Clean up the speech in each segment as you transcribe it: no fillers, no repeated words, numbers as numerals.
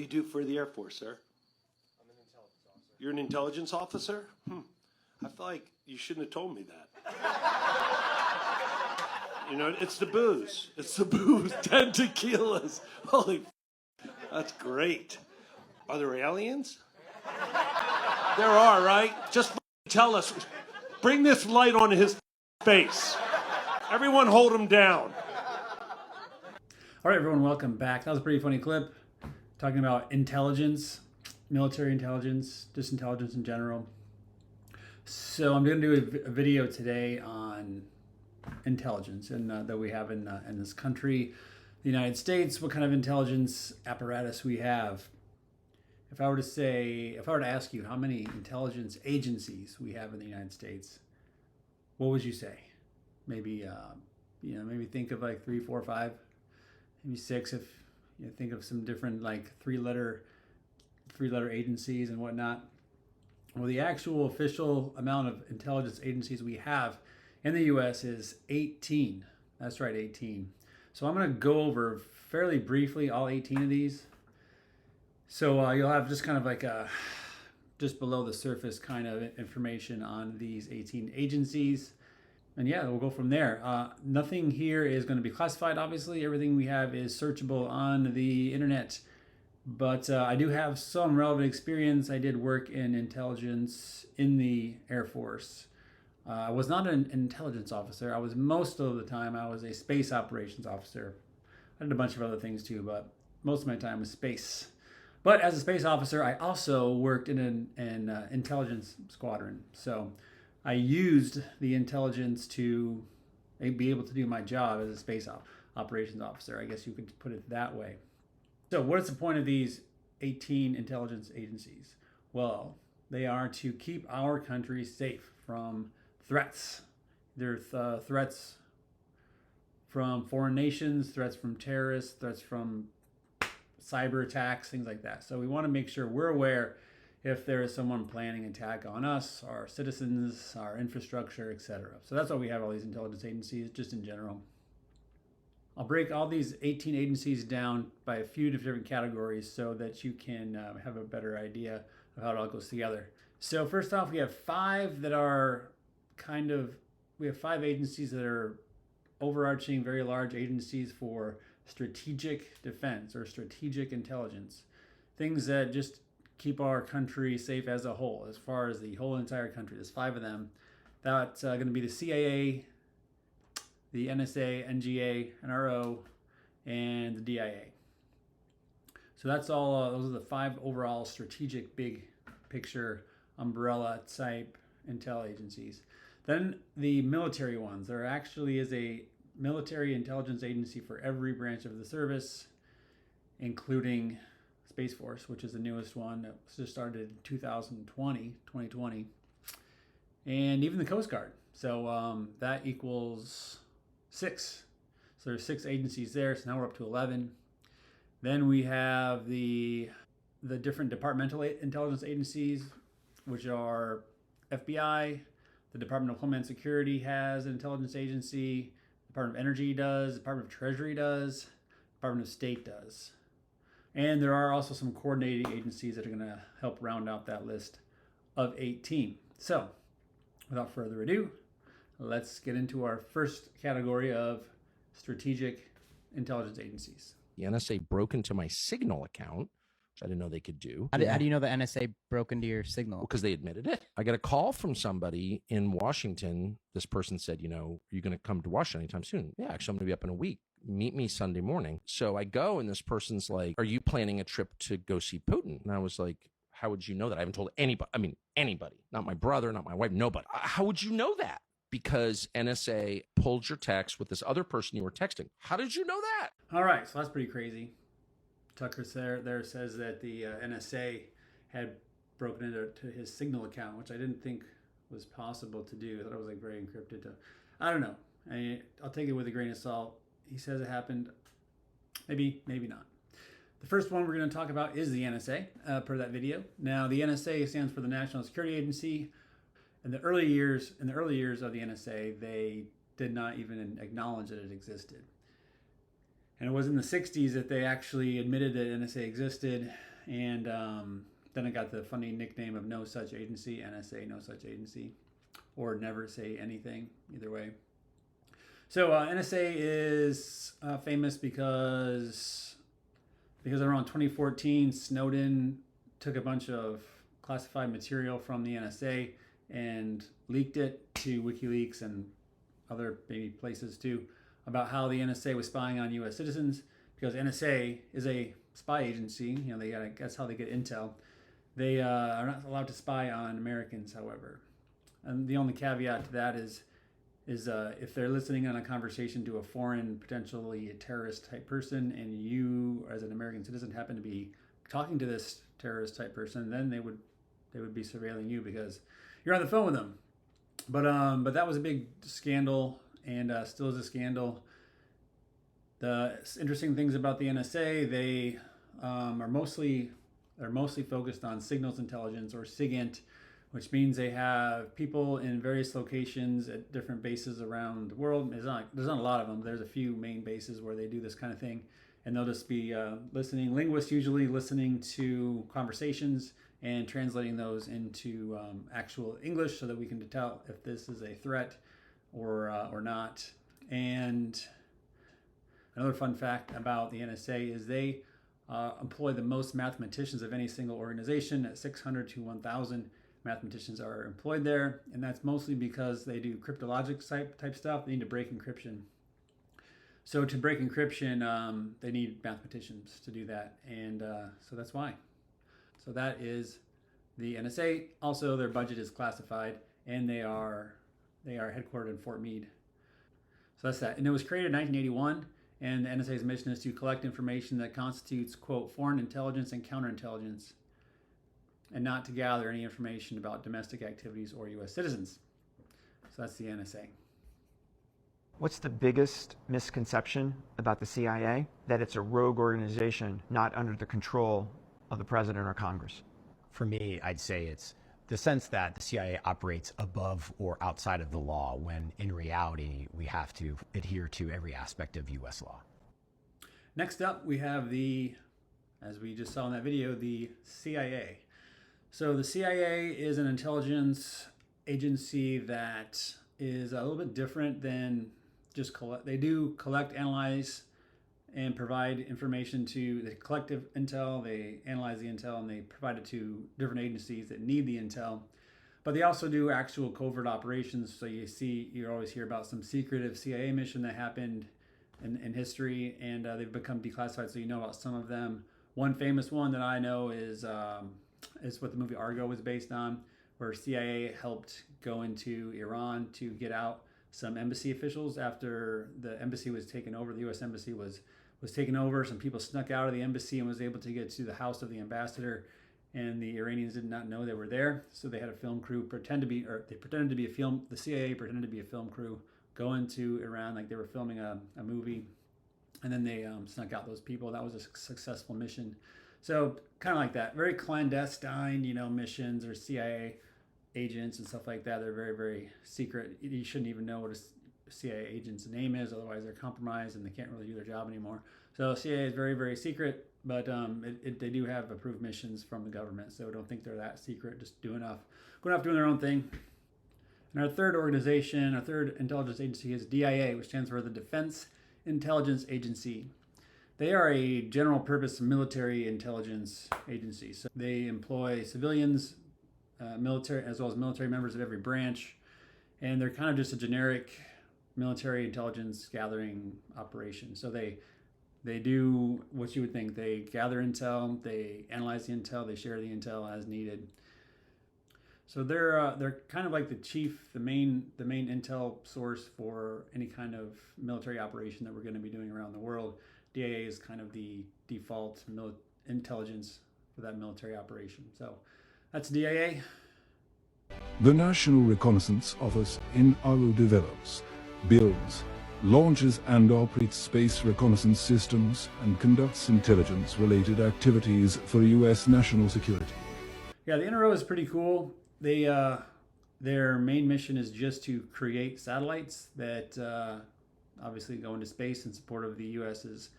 do you do for the Air Force, sir? I'm an intelligence officer. You're an intelligence officer? I feel like you shouldn't have told me that. You know, it's the booze. It's the booze. 10 tequilas. Holy that's great. Are there aliens? There are, right? Just tell us. Bring this light on his face. Everyone hold him down. All right, everyone, welcome back. That was a pretty funny clip talking about intelligence, military intelligence, just intelligence in general. So I'm going to do a video today on intelligence and that we have in this country, the United States, what kind of intelligence apparatus we have. If I were to ask you how many intelligence agencies we have in the United States, what would you say? Maybe, maybe think of like 3, 4, 5, maybe 6 if you think of some different like three-letter agencies and whatnot. Well, the actual official amount of intelligence agencies we have in the U.S. is 18. That's right, 18. So I'm going to go over fairly briefly all 18 of these. So you'll have just kind of like a just below the surface kind of information on these 18 agencies. And yeah, we'll go from there. Nothing here is going to be classified, obviously. Everything we have is searchable on the internet. But I do have some relevant experience. I did work in intelligence in the Air Force. I was not an intelligence officer. Most of the time, I was a space operations officer. I did a bunch of other things too, but most of my time was space. But as a space officer, I also worked in an intelligence squadron. So I used the intelligence to be able to do my job as a space operations officer. I guess you could put it that way. So what is the point of these 18 intelligence agencies? Well, they are to keep our country safe from threats. There's threats from foreign nations, threats from terrorists, threats from cyber attacks, things like that. So we want to make sure we're aware if there is someone planning an attack on us, our citizens, our infrastructure, etc. So that's why we have all these intelligence agencies, just in general. I'll break all these 18 agencies down by a few different categories so that you can have a better idea of how it all goes together. So first off, we have 5 that are we have 5 agencies that are overarching, very large agencies for strategic defense or strategic intelligence. Things that just keep our country safe as a whole, as far as the whole entire country. There's 5 of them. That's going to be the CIA, the NSA, NGA, NRO, and the DIA. So that's all. Those are the 5 overall strategic big picture umbrella type intel agencies. Then the military ones. There actually is a military intelligence agency for every branch of the service, including Space Force, which is the newest one that just started in 2020, and even the Coast Guard. So that equals 6. So there's 6 agencies there. So now we're up to 11. Then we have the different departmental intelligence agencies, which are FBI, the Department of Homeland Security has an intelligence agency, Department of Energy does, Department of Treasury does, Department of State does. And there are also some coordinating agencies that are going to help round out that list of 18. So without further ado, let's get into our first category of strategic intelligence agencies. The NSA broke into my Signal account, which I didn't know they could do. How do you know the NSA broke into your Signal? Because they admitted it. I got a call from somebody in Washington. This person said, are you going to come to Washington anytime soon? Yeah, actually, I'm going to be up in a week. Meet me Sunday morning. So I go, and this person's like, are you planning a trip to go see Putin? And I was like, how would you know that? I haven't told anybody. I mean, anybody. Not my brother, not my wife, nobody. How would you know that? Because NSA pulled your text with this other person you were texting. How did you know that? All right, so that's pretty crazy. Tucker there says that the NSA had broken into his Signal account, which I didn't think was possible to do. I thought it was like very encrypted. I don't know. I'll take it with a grain of salt. He says it happened. Maybe not. The first one we're going to talk about is the NSA, per that video. Now, the NSA stands for the National Security Agency. In the early years of the NSA, they did not even acknowledge that it existed. And it was in the 60s that they actually admitted that NSA existed. And then it got the funny nickname of No Such Agency, NSA, No Such Agency, or Never Say Anything, either way. So NSA is famous because around 2014, Snowden took a bunch of classified material from the NSA and leaked it to WikiLeaks and other maybe places too about how the NSA was spying on U.S. citizens, because NSA is a spy agency. You know, that's how they get intel. They are not allowed to spy on Americans, however. And the only caveat to that is if they're listening on a conversation to a foreign, potentially a terrorist type person, and you, as an American citizen, happen to be talking to this terrorist type person, then they would be surveilling you because you're on the phone with them. But that was a big scandal, and still is a scandal. The interesting things about the NSA, they are mostly focused on signals intelligence, or SIGINT, which means they have people in various locations at different bases around the world. There's not a lot of them. There's a few main bases where they do this kind of thing, and they'll just be listening. Linguists usually listening to conversations and translating those into actual English so that we can tell if this is a threat or not. And another fun fact about the NSA is they employ the most mathematicians of any single organization. At 600 to 1,000 mathematicians are employed there, and that's mostly because they do cryptologic type stuff. They need to break encryption. So to break encryption, they need mathematicians to do that, and so that's why. So that is the NSA. Also, their budget is classified, and they are headquartered in Fort Meade. So that's that. And it was created in 1981, and the NSA's mission is to collect information that constitutes, quote, foreign intelligence and counterintelligence, and not to gather any information about domestic activities or U.S. citizens. So that's the NSA. What's the biggest misconception about the CIA? That it's a rogue organization not under the control of the president or Congress. For me, I'd say it's the sense that the CIA operates above or outside of the law, when in reality, we have to adhere to every aspect of U.S. law. Next up, we have as we just saw in that video, the CIA. So the CIA is an intelligence agency that is a little bit different than just they do collect, analyze, and provide information to the collective intel. They analyze the intel and they provide it to different agencies that need the intel. But they also do actual covert operations. So you always hear about some secretive CIA mission that happened in history, and they've become declassified, so you know about some of them. One famous one that I know is what the movie Argo was based on, where CIA helped go into Iran to get out some embassy officials after the embassy was taken over. The U.S. embassy was taken over. Some people snuck out of the embassy and was able to get to the house of the ambassador, and the Iranians did not know they were there. So they had a film crew the CIA pretended to be a film crew, go into Iran like they were filming a movie, and then they snuck out those people. That was a successful mission. So kind of like that, very clandestine, missions, or CIA agents and stuff like that. They're very, very secret. You shouldn't even know what a CIA agent's name is, otherwise they're compromised and they can't really do their job anymore. So CIA is very, very secret, but they do have approved missions from the government, so don't think they're that secret, just going off doing their own thing. And our third intelligence agency is DIA, which stands for the Defense Intelligence Agency. They are a general purpose military intelligence agency. So they employ civilians, military, as well as military members of every branch. And they're kind of just a generic military intelligence gathering operation. So they do what you would think. They gather intel, they analyze the intel, they share the intel as needed. So they're kind of like the main intel source for any kind of military operation that we're going to be doing around the world. DIA is kind of the default intelligence for that military operation. So that's DIA. The National Reconnaissance Office NRO develops, builds, launches and operates space reconnaissance systems and conducts intelligence-related activities for U.S. national security. Yeah, the NRO is pretty cool. Their main mission is just to create satellites that obviously go into space in support of the U.S.'s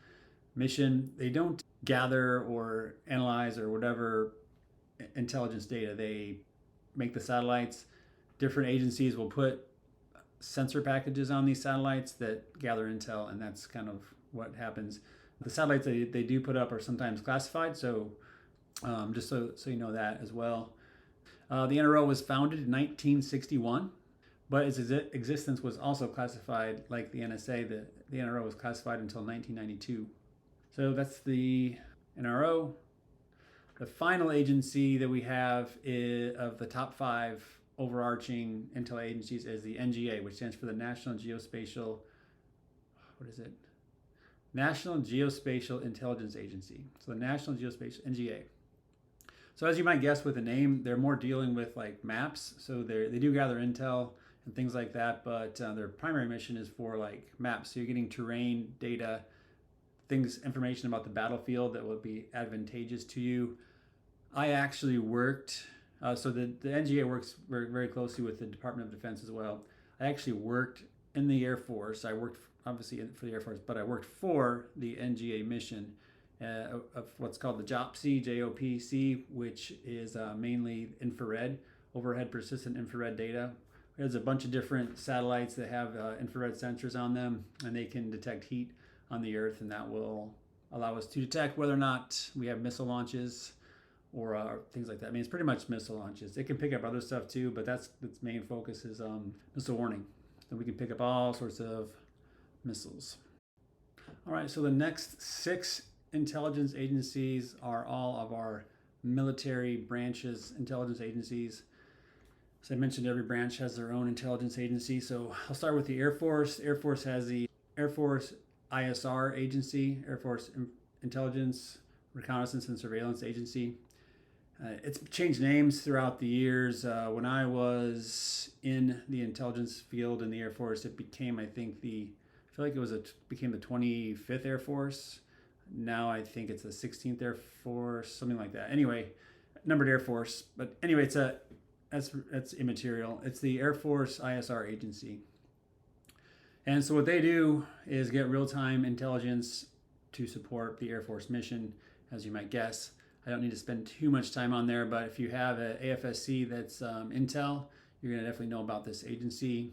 mission. They don't gather or analyze or whatever intelligence data. They make the satellites. Different agencies will put sensor packages on these satellites that gather intel, and that's kind of what happens. The satellites they do put up are sometimes classified, so just so you know that as well. The NRO was founded in 1961, but its existence was also classified like the NSA. The NRO was classified until 1992. So that's the NRO. The final agency that we have of the top 5 overarching intel agencies is the NGA, which stands for the National Geospatial, National Geospatial Intelligence Agency. So the National Geospatial, NGA. So as you might guess with the name, they're more dealing with like maps. So they do gather intel and things like that, but their primary mission is for like maps. So you're getting terrain data, information about the battlefield that will be advantageous to you. I actually worked, so the NGA works very, very closely with the Department of Defense as well. I actually worked in the Air Force. I worked obviously for the Air Force, but I worked for the NGA mission of what's called the JOPC, JOPC, which is mainly infrared, overhead persistent infrared data. There's a bunch of different satellites that have infrared sensors on them, and they can detect heat on the Earth, and that will allow us to detect whether or not we have missile launches or things like that. I mean, it's pretty much missile launches. It can pick up other stuff too, but its main focus is missile warning. So we can pick up all sorts of missiles. All right, so the next 6 intelligence agencies are all of our military branches, intelligence agencies. As I mentioned, every branch has their own intelligence agency. So I'll start with the Air Force. Air Force has the Air Force AFISR agency, Air Force Intelligence, Reconnaissance and Surveillance Agency. It's changed names throughout the years. When I was in the intelligence field in the Air Force, it became, I feel like became the 25th Air Force. Now I think it's the 16th Air Force, something like that. Anyway, numbered Air Force. But anyway, that's immaterial. It's the Air Force AFISR agency. And so what they do is get real-time intelligence to support the Air Force mission, as you might guess. I don't need to spend too much time on there, but if you have an AFSC that's Intel, you're going to definitely know about this agency.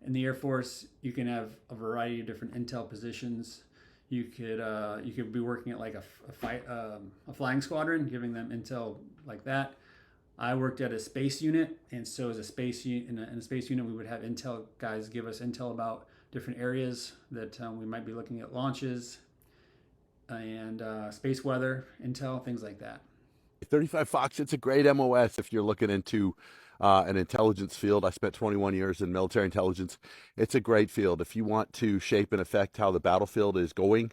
In the Air Force, you can have a variety of different intel positions. You could be working at like a flying squadron, giving them intel like that. I worked at a space unit, and so as a space in a space unit, we would have intel guys give us intel about different areas that we might be looking at launches and space weather intel, things like that. 35 Fox, it's a great MOS if you're looking into an intelligence field. I spent 21 years in military intelligence. It's a great field. If you want to shape and affect how the battlefield is going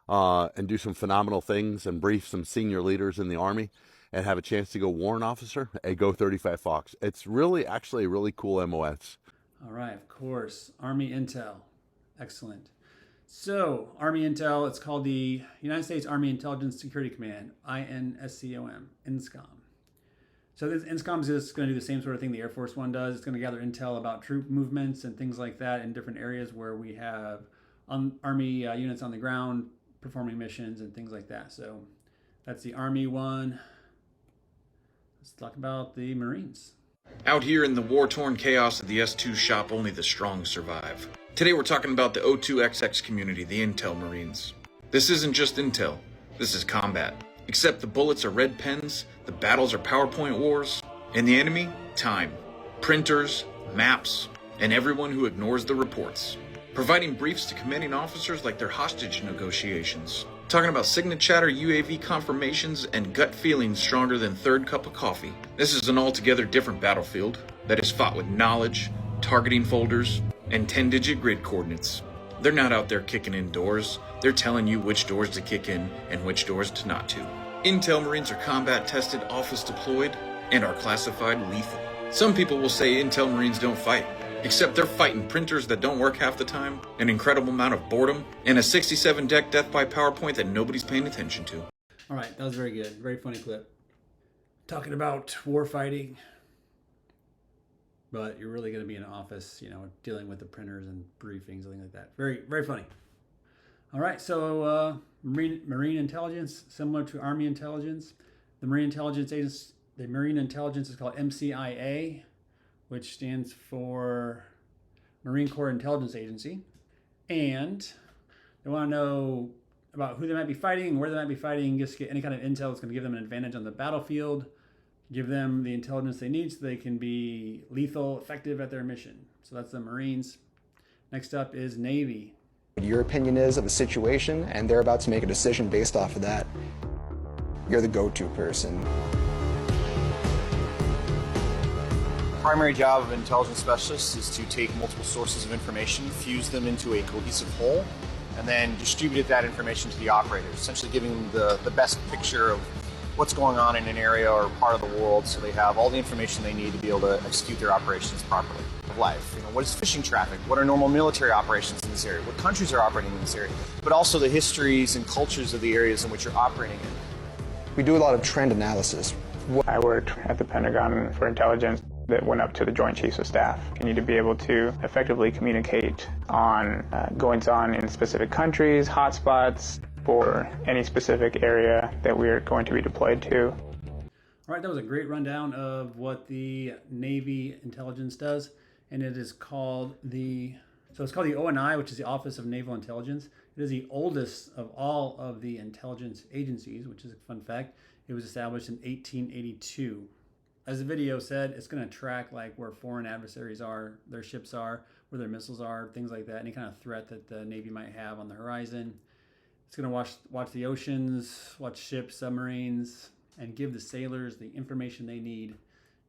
and do some phenomenal things and brief some senior leaders in the Army and have a chance to go warrant officer, go 35 Fox. It's really actually a really cool MOS. All right, of course. Army Intel. Excellent. So, Army Intel, it's called the United States Army Intelligence Security Command, INSCOM, INSCOM. So this INSCOM is just going to do the same sort of thing the Air Force one does. It's going to gather intel about troop movements and things like that in different areas where we have Army units on the ground performing missions and things like that. So that's the Army one. Let's talk about the Marines. Out here in the war-torn chaos of the S2 shop, only the strong survive. Today we're talking about the O2XX community, the Intel Marines. This isn't just intel, this is combat. Except the bullets are red pens, the battles are PowerPoint wars, and the enemy, time. Printers, maps, and everyone who ignores the reports. Providing briefs to commanding officers like they're hostage negotiations. Talking about signet chatter, UAV confirmations, and gut feelings stronger than third cup of coffee. This is an altogether different battlefield that is fought with knowledge, targeting folders, and 10-digit grid coordinates. They're not out there kicking in doors, they're telling you which doors to kick in and which doors to not to. Intel Marines are combat tested, office deployed, and are classified lethal. Some people will say Intel Marines don't fight, except they're fighting printers that don't work half the time, an incredible amount of boredom, and a 67 deck death by PowerPoint that nobody's paying attention to. All right, that was very good. Very funny clip. Talking about war fighting, but you're really going to be in an office, dealing with the printers and briefings and things like that. Very, very funny. All right, so Marine intelligence, similar to Army intelligence. The Marine intelligence is called MCIA, which stands for Marine Corps Intelligence Agency. And they want to know about who they might be fighting, where they might be fighting, just get any kind of intel that's going to give them an advantage on the battlefield, give them the intelligence they need so they can be lethal, effective at their mission. So that's the Marines. Next up is Navy. What your opinion is of a situation, and they're about to make a decision based off of that. You're the go-to person. Primary job of an intelligence specialist is to take multiple sources of information, fuse them into a cohesive whole, and then distribute that information to the operators, essentially giving them the best picture of what's going on in an area or part of the world, so they have all the information they need to be able to execute their operations properly. Of life, what is fishing traffic? What are normal military operations in this area? What countries are operating in this area? But also the histories and cultures of the areas in which you're operating in. We do a lot of trend analysis. I worked at the Pentagon for intelligence that went up to the Joint Chiefs of Staff. You need to be able to effectively communicate on goings-on in specific countries, hotspots, for any specific area that we're going to be deployed to. All right, that was a great rundown of what the Navy intelligence does, and it is called it's called the ONI, which is the Office of Naval Intelligence. It is the oldest of all of the intelligence agencies, which is a fun fact. It was established in 1882. As the video said, it's going to track like where foreign adversaries are, their ships are, where their missiles are, things like that, any kind of threat that the Navy might have on the horizon. It's going to watch the oceans, watch ships, submarines, and give the sailors the information they need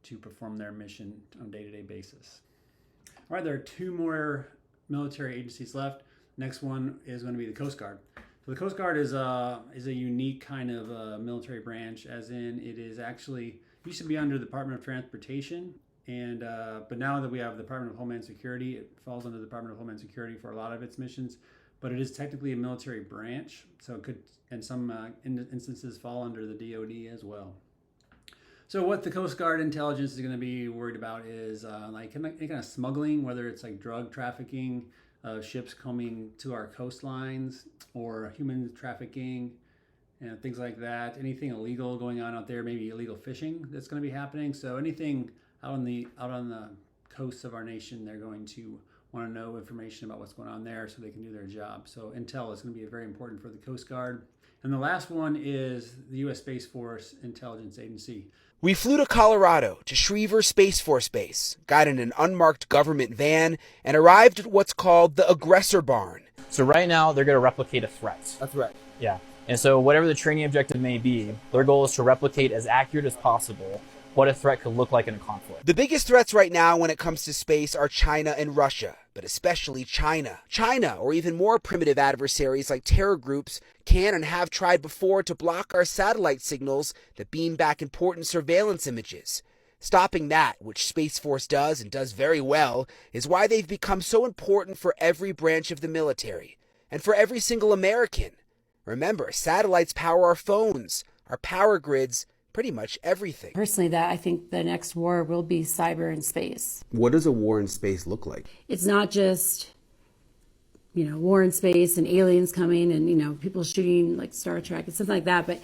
to perform their mission on a day-to-day basis. All right, there are two more military agencies left. Next one is going to be the Coast Guard. So the Coast Guard is a unique kind of military branch, as in it is actually used to be under the Department of Transportation, and but now that we have the Department of Homeland Security, it falls under the Department of Homeland Security for a lot of its missions. But it is technically a military branch, so it could, in some instances, fall under the DoD as well. So what the Coast Guard intelligence is going to be worried about is like any kind of smuggling, whether it's like drug trafficking, ships coming to our coastlines, or human trafficking, and things like that. Anything illegal going on out there, maybe illegal fishing that's going to be happening. So anything out on the coasts of our nation, they're going to want to know information about what's going on there so they can do their job. So intel is going to be very important for the Coast Guard. And the last one is the U.S. Space Force Intelligence Agency. We flew to Colorado to Schriever Space Force Base, got in an unmarked government van, and arrived at what's called the Aggressor Barn. So right now, they're going to replicate a threat. A threat. Yeah. And so whatever the training objective may be, their goal is to replicate as accurate as possible what a threat could look like in a conflict. The biggest threats right now when it comes to space are China and Russia, but especially China. China, or even more primitive adversaries like terror groups, can and have tried before to block our satellite signals that beam back important surveillance images. Stopping that, which Space Force does and does very well, is why they've become so important for every branch of the military, and for every single American. Remember, satellites power our phones, our power grids, pretty much everything. Personally, that I think the next war will be cyber and space. What does a war in space look like? It's not just, war in space and aliens coming and, people shooting like Star Trek and stuff like that, but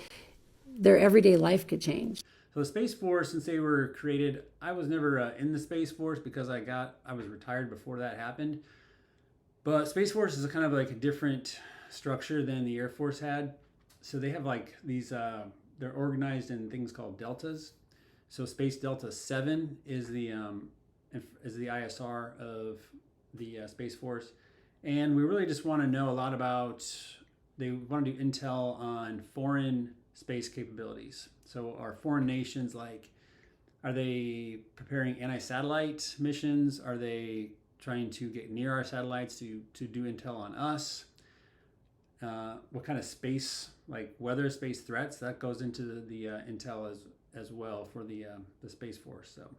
their everyday life could change. So the Space Force, since they were created, I was never in the Space Force because I was retired before that happened. But Space Force is kind of like a different structure than the Air Force had. So they have like these, they're organized in things called deltas. So Space Delta 7 is the ISR of the Space Force. And we really just want to know a lot about, they want to do intel on foreign space capabilities. So are foreign nations are they preparing anti-satellite missions? Are they trying to get near our satellites to do intel on us? What kind of space, weather space threats, that goes into the intel as well for the Space Force. So,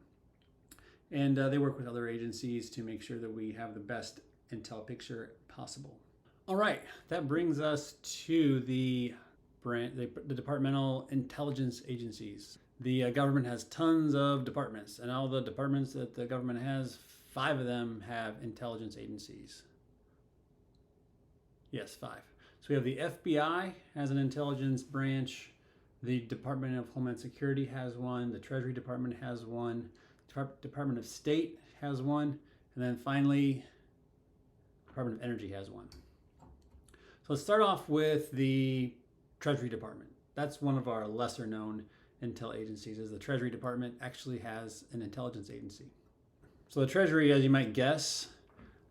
and they work with other agencies to make sure that we have the best intel picture possible. All right, that brings us to the Departmental Intelligence Agencies. The government has tons of departments, and all the departments that the government has, 5 of them have intelligence agencies. Yes, 5. So we have the FBI has an intelligence branch, the Department of Homeland Security has one, the Treasury Department has one, Department of State has one, and then finally, Department of Energy has one. So let's start off with the Treasury Department. That's one of our lesser known intel agencies, as the Treasury Department actually has an intelligence agency. So the Treasury, as you might guess,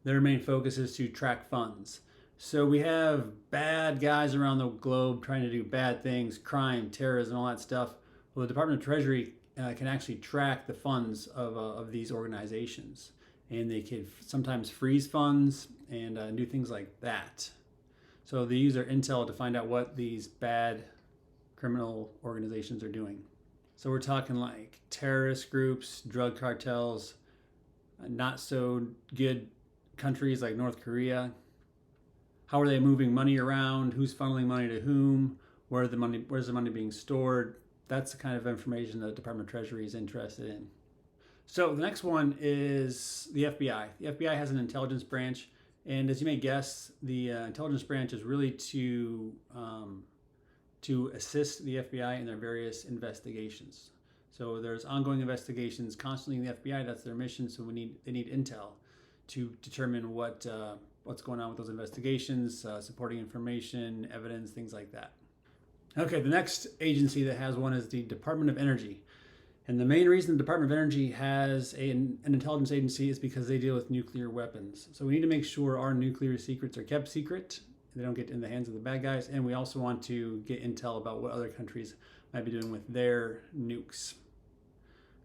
their main focus is to track funds. So we have bad guys around the globe trying to do bad things, crime, terrorism, all that stuff. Well, the Department of Treasury can actually track the funds of these organizations. And they can sometimes freeze funds and do things like that. So they use their intel to find out what these bad criminal organizations are doing. So we're talking like terrorist groups, drug cartels, not so good countries like North Korea. How are they moving money around? Who's funneling money to whom? Where's the money being stored? That's the kind of information that the Department of Treasury is interested in. So the next one is the FBI. The FBI has an intelligence branch, and as you may guess, the intelligence branch is really to assist the FBI in their various investigations. So there's ongoing investigations constantly in the FBI. That's their mission. So they need intel to determine what's going on with those investigations, supporting information, evidence, things like that. Okay, the next agency that has one is the Department of Energy. And the main reason the Department of Energy has an intelligence agency is because they deal with nuclear weapons. So we need to make sure our nuclear secrets are kept secret. They don't get in the hands of the bad guys. And we also want to get intel about what other countries might be doing with their nukes.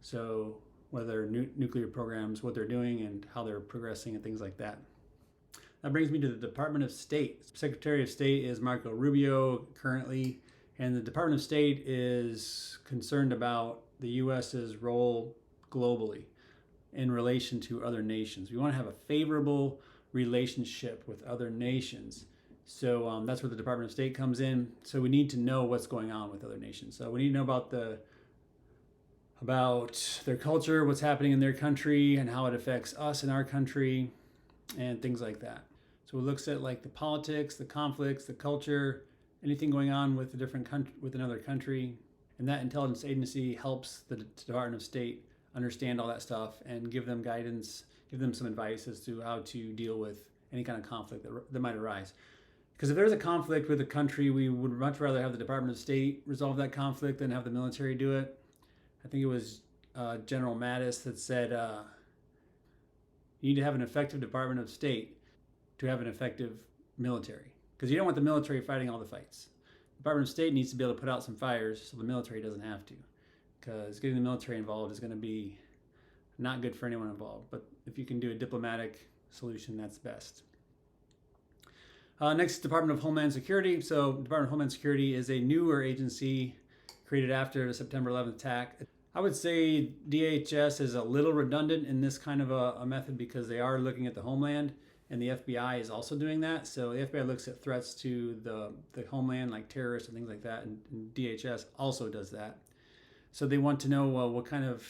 So whether nuclear programs, what they're doing and how they're progressing and things like that. That brings me to the Department of State. Secretary of State is Marco Rubio currently, and the Department of State is concerned about the U.S.'s role globally in relation to other nations. We want to have a favorable relationship with other nations. So that's where the Department of State comes in. So we need to know what's going on with other nations. So we need to know about their culture, what's happening in their country, and how it affects us in our country, and things like that. So it looks at like the politics, the conflicts, the culture, anything going on with with another country. And that intelligence agency helps the Department of State understand all that stuff and give them guidance, give them some advice as to how to deal with any kind of conflict that might arise. Because if there's a conflict with a country, we would much rather have the Department of State resolve that conflict than have the military do it. I think it was General Mattis that said, you need to have an effective Department of State to have an effective military. Because you don't want the military fighting all the fights. The Department of State needs to be able to put out some fires so the military doesn't have to. Because getting the military involved is going to be not good for anyone involved. But if you can do a diplomatic solution, that's best. Next, Department of Homeland Security. So Department of Homeland Security is a newer agency created after the September 11th attack. I would say DHS is a little redundant in this kind of a method because they are looking at the homeland, and the FBI is also doing that. So the FBI looks at threats to the homeland, like terrorists and things like that, and DHS also does that. So they want to know what kind of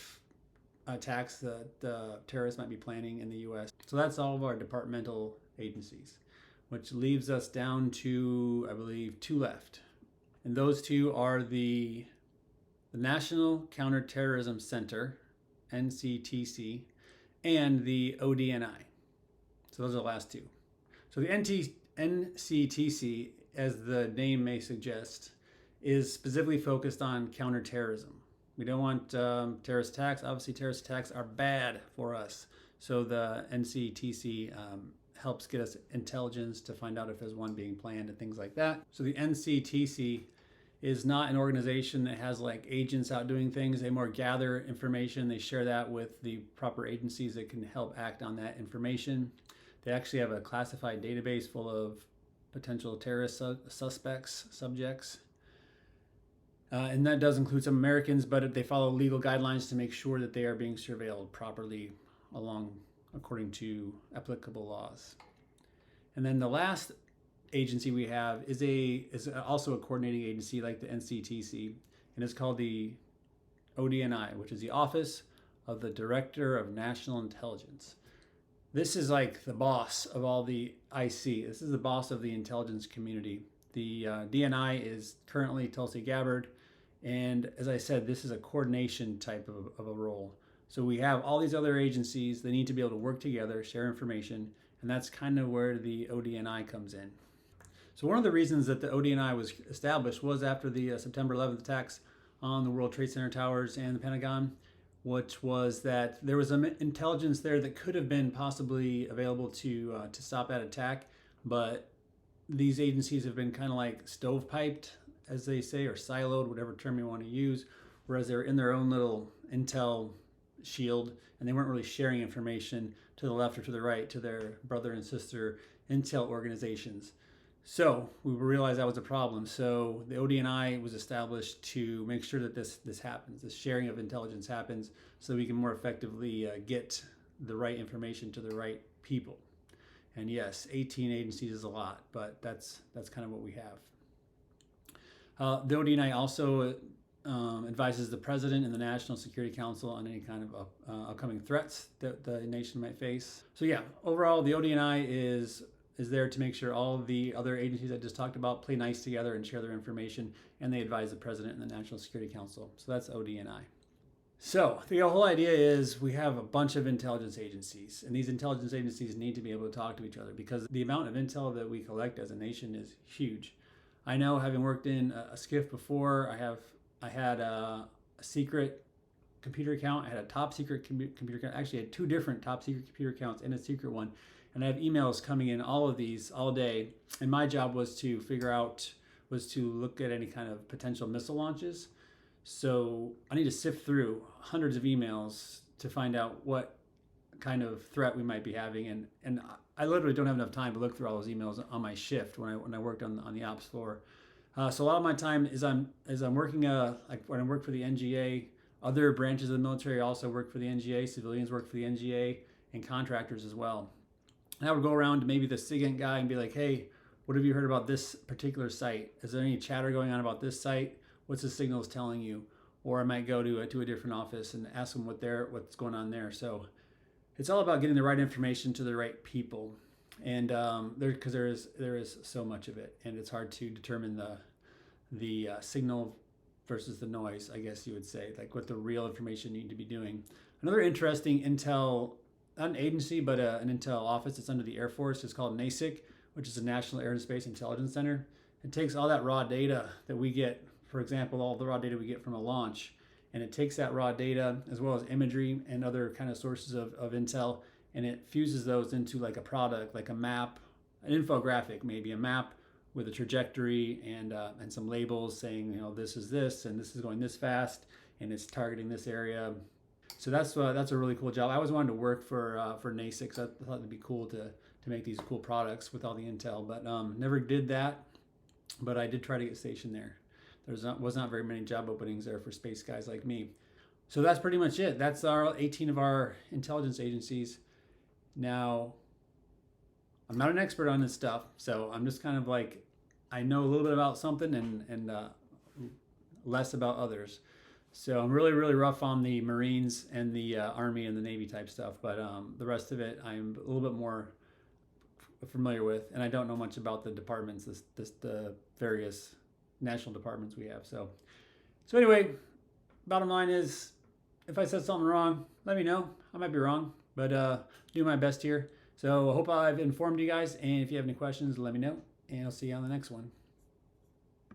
attacks the terrorists might be planning in the U.S. So that's all of our departmental agencies, which leaves us down to, I believe, 2 left. And those 2 are the National Counterterrorism Center, NCTC, and the ODNI. So those are the last 2. So the NCTC, as the name may suggest, is specifically focused on counterterrorism. We don't want terrorist attacks. Obviously, terrorist attacks are bad for us. So the NCTC helps get us intelligence to find out if there's one being planned and things like that. So the NCTC is not an organization that has like agents out doing things. They more gather information. They share that with the proper agencies that can help act on that information. They actually have a classified database full of potential terrorist subjects. And that does include some Americans, but they follow legal guidelines to make sure that they are being surveilled properly according to applicable laws. And then the last agency we have is also a coordinating agency like the NCTC, and it's called the ODNI, which is the Office of the Director of National Intelligence. This is like the boss of all the IC. This is the boss of the intelligence community. The DNI is currently Tulsi Gabbard. And as I said, this is a coordination type of a role. So we have all these other agencies. They need to be able to work together, share information. And that's kind of where the ODNI comes in. So one of the reasons that the ODNI was established was after the September 11th attacks on the World Trade Center towers and the Pentagon, which was that there was some intelligence there that could have been possibly available to stop that attack, but these agencies have been kind of like stovepiped, as they say, or siloed, whatever term you want to use, whereas they're in their own little intel shield, and they weren't really sharing information to the left or to the right to their brother and sister intel organizations. So we realized that was a problem. So the ODNI was established to make sure that this happens, this sharing of intelligence happens, so that we can more effectively get the right information to the right people. And yes, 18 agencies is a lot, but that's kind of what we have. The ODNI also advises the President and the National Security Council on any kind of upcoming threats that the nation might face. So yeah, overall, the ODNI is there to make sure all of the other agencies I just talked about play nice together and share their information, and they advise the President and the National Security Council. So that's ODNI. So the whole idea is we have a bunch of intelligence agencies, and these intelligence agencies need to be able to talk to each other because the amount of intel that we collect as a nation is huge. I know, having worked in a SCIF before, I had a secret computer account. I had a top secret computer account. Actually, I had 2 different top secret computer accounts and a secret one. And I have emails coming in, all of these, all day. And my job was to look at any kind of potential missile launches. So I need to sift through hundreds of emails to find out what kind of threat we might be having. And I literally don't have enough time to look through all those emails on my shift when I worked on the ops floor. So a lot of my time is I'm working, like when I work for the NGA, other branches of the military also work for the NGA, civilians work for the NGA, and contractors as well. And I would go around to maybe the SIGINT guy and be like, hey, what have you heard about this particular site? Is there any chatter going on about this site? What's the signals telling you? Or I might go to a different office and ask them what's going on there. So it's all about getting the right information to the right people. And because there is so much of it, and it's hard to determine the signal versus the noise, I guess you would say, like what the real information you need to be doing. Another interesting intel, not an agency, but an intel office that's under the Air Force is called NASIC, which is the National Air and Space Intelligence Center. It takes all that raw data that we get, for example, all the raw data we get from a launch, and it takes that raw data as well as imagery and other kind of sources of intel, and it fuses those into like a product, like a map, an infographic, maybe a map with a trajectory and some labels saying, you know, this is this, and this is going this fast, and it's targeting this area. So that's a really cool job. I always wanted to work for NASIC, so I thought it'd be cool to make these cool products with all the intel, but never did that. But I did try to get stationed there. Was not very many job openings there for space guys like me. So that's pretty much it. That's our 18 of our intelligence agencies. Now, I'm not an expert on this stuff, so I'm just kind of like, I know a little bit about something and less about others. So I'm really, really rough on the Marines and the Army and the Navy type stuff, but the rest of it I'm a little bit more familiar with, and I don't know much about the departments, the various national departments we have. So anyway, bottom line is, if I said something wrong, let me know. I might be wrong, but do my best here. So I hope I've informed you guys, and if you have any questions, let me know, and I'll see you on the next one.